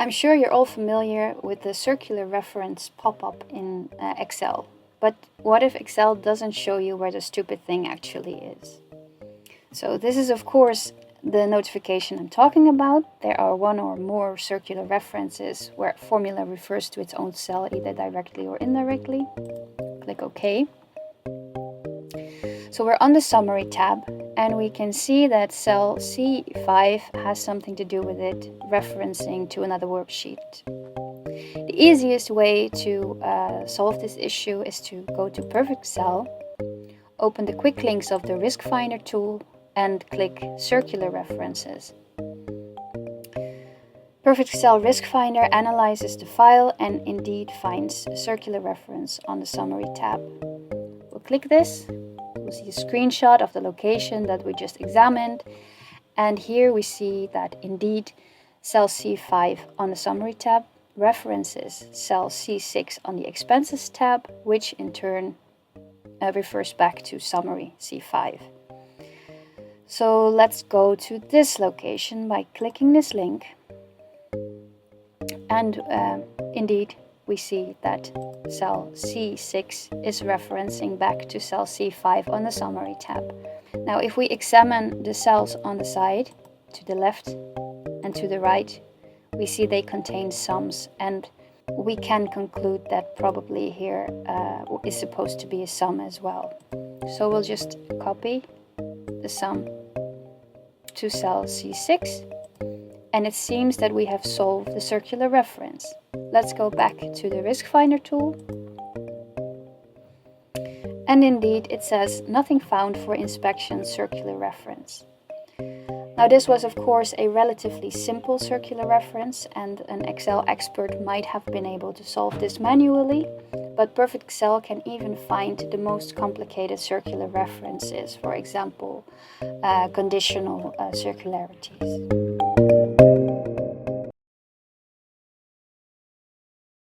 I'm sure you're all familiar with the circular reference pop-up in Excel, but what if Excel doesn't show you where the stupid thing actually is? So this is of course the notification I'm talking about. There are one or more circular references where a formula refers to its own cell either directly or indirectly. Click OK. So we're on the Summary tab, and we can see that cell C5 has something to do with it, referencing to another worksheet. The easiest way to solve this issue is to go to PerfectXL, open the quick links of the Risk Finder tool, and click Circular References. PerfectXL Risk Finder analyzes the file and indeed finds a circular reference on the Summary tab. We'll click this. We'll see a screenshot of the location that we just examined, and here we see that indeed cell C5 on the Summary tab references cell C6 on the Expenses tab, which in turn refers back to Summary C5. So let's go to this location by clicking this link, and indeed we see that cell C6 is referencing back to cell C5 on the Summary tab. Now if we examine the cells on the side, to the left and to the right, we see they contain sums, and we can conclude that probably here is supposed to be a sum as well. So we'll just copy the sum to cell C6, and it seems that we have solved the circular reference. Let's go back to the Risk Finder tool, and indeed it says nothing found for inspection circular reference. Now this was of course a relatively simple circular reference, and an Excel expert might have been able to solve this manually, but PerfectXL can even find the most complicated circular references, for example conditional circularities.